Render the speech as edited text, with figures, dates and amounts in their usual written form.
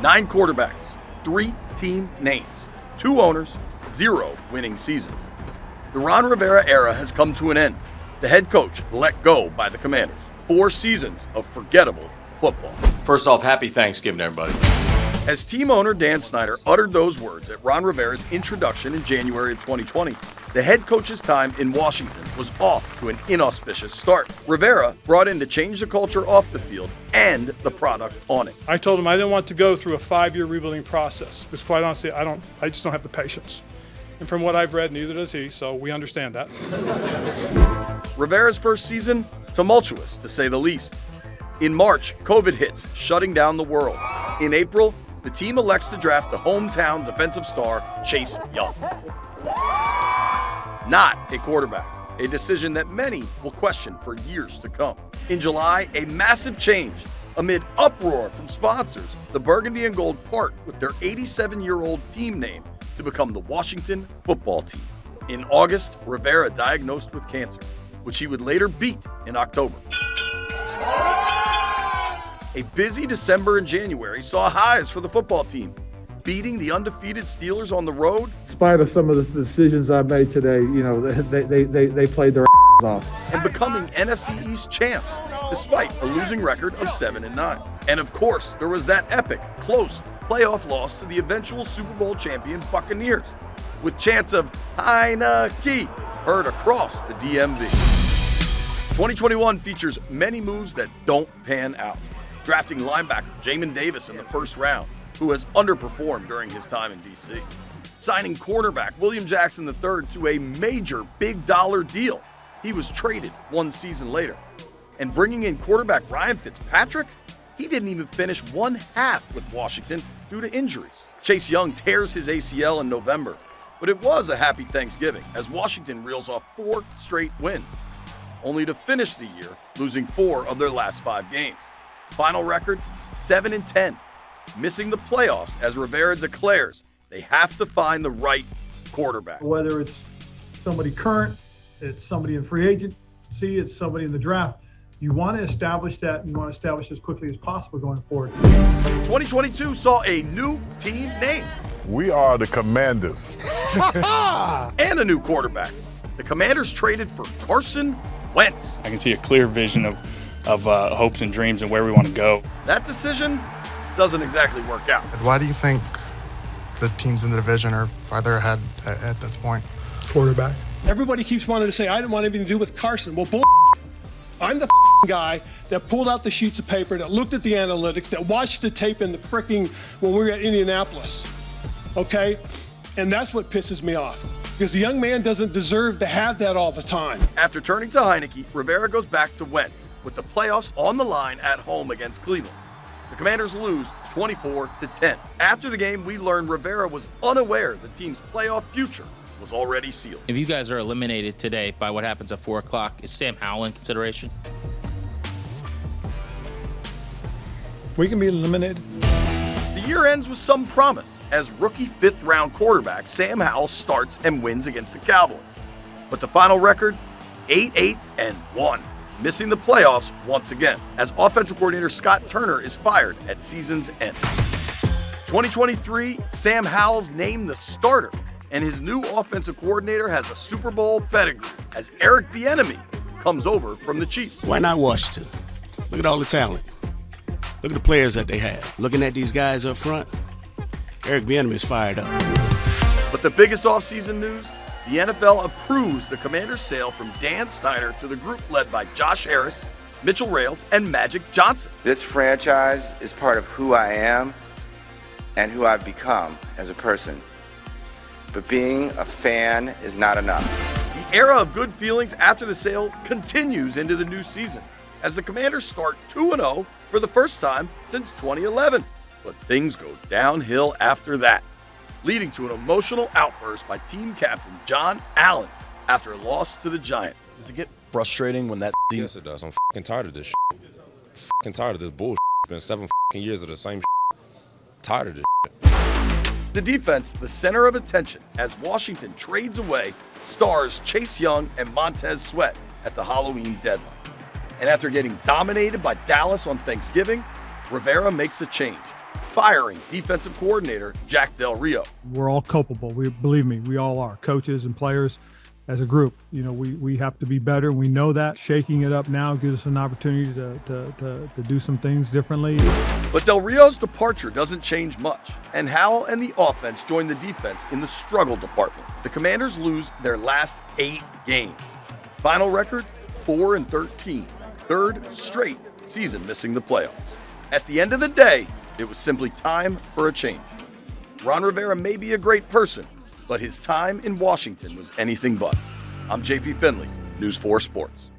9 quarterbacks, 3 team names, 2 owners, 0 winning seasons. The Ron Rivera era has come to an end. The head coach let go by the Commanders. 4 seasons of forgettable football. First off, happy Thanksgiving, everybody. As team owner Dan Snyder uttered those words at Ron Rivera's introduction in January of 2020, the head coach's time in Washington was off to an inauspicious start. Rivera brought in to change the culture off the field and the product on it. I told him I didn't want to go through a 5-year rebuilding process because, quite honestly, I just don't have the patience. And from what I've read, neither does he, so we understand that. Rivera's first season, tumultuous to say the least. In March, COVID hits, shutting down the world. In April, the team elects to draft the hometown defensive star, Chase Young. Not a quarterback, a decision that many will question for years to come. In July, a massive change. Amid uproar from sponsors, the Burgundy and Gold part with their 87-year-old team name to become the Washington Football Team. In August, Rivera diagnosed with cancer, which he would later beat in October. A busy December and January saw highs for the football team, beating the undefeated Steelers on the road. In spite of some of the decisions I made today, they played their off. And becoming NFC East champs, despite a losing record of 7-9. And of course, there was that epic, close playoff loss to the eventual Super Bowl champion Buccaneers, with chants of Heineke heard across the DMV. 2021 features many moves that don't pan out. Drafting linebacker Jamin Davis in the first round, who has underperformed during his time in D.C. Signing cornerback William Jackson III to a major big-dollar deal. He was traded 1 season later. And bringing in quarterback Ryan Fitzpatrick, he didn't even finish 1/2 with Washington due to injuries. Chase Young tears his ACL in November, but it was a happy Thanksgiving as Washington reels off 4 straight wins, only to finish the year losing 4 of their last 5 games. Final record, 7-10, missing the playoffs as Rivera declares they have to find the right quarterback. Whether it's somebody current, it's somebody in free agency, it's somebody in the draft, you want to establish that, and you want to establish as quickly as possible going forward. 2022 saw a new team name. We are the Commanders. And a new quarterback. The Commanders traded for Carson Wentz. I can see a clear vision of hopes and dreams and where we want to go. That decision doesn't exactly work out. Why do you think the teams in the division are farther ahead at this point? Quarterback. Everybody keeps wanting to say, I didn't want anything to do with Carson. Well, I'm the guy that pulled out the sheets of paper, that looked at the analytics, that watched the tape in the when we were at Indianapolis, okay? And that's what pisses me off, because the young man doesn't deserve to have that all the time. After turning to Heineke, Rivera goes back to Wentz with the playoffs on the line at home against Cleveland. The Commanders lose 24-10. After the game, we learned Rivera was unaware the team's playoff future was already sealed. If you guys are eliminated today by what happens at 4 o'clock, is Sam Howell in consideration? We can be eliminated. The year ends with some promise as rookie 5th-round quarterback Sam Howell starts and wins against the Cowboys. But the final record, 8-1, missing the playoffs once again as offensive coordinator Scott Turner is fired at season's end. 2023, Sam Howell's named the starter, and his new offensive coordinator has a Super Bowl pedigree as Eric Bieniemy comes over from the Chiefs. Why not Washington? Look at all the talent. Look at the players that they have. Looking at these guys up front, Eric Bieniemy is fired up. But the biggest offseason news, the NFL approves the Commanders' sale from Dan Snyder to the group led by Josh Harris, Mitchell Rales, and Magic Johnson. This franchise is part of who I am and who I've become as a person. But being a fan is not enough. The era of good feelings after the sale continues into the new season as the Commanders start 2-0 for the first time since 2011. But things go downhill after that, leading to an emotional outburst by team captain John Allen after a loss to the Giants. Does it get frustrating when that team... Yes, it does. I'm fucking tired of this shit. Fucking tired of this bullshit. It's been 7 fucking years of the same shit. Tired of this shit. The defense, the center of attention as Washington trades away stars Chase Young and Montez Sweat at the Halloween deadline. And after getting dominated by Dallas on Thanksgiving, Rivera makes a change. firing defensive coordinator Jack Del Rio. We're all culpable. Believe me, we all are. Coaches and players as a group. You know, we have to be better. We know that. Shaking it up now gives us an opportunity to do some things differently. But Del Rio's departure doesn't change much, and Howell and the offense join the defense in the struggle department. The Commanders lose their last 8 games. Final record, 4-13. Third straight season missing the playoffs. At the end of the day, it was simply time for a change. Ron Rivera may be a great person, but his time in Washington was anything but. I'm JP Finley, News 4 Sports.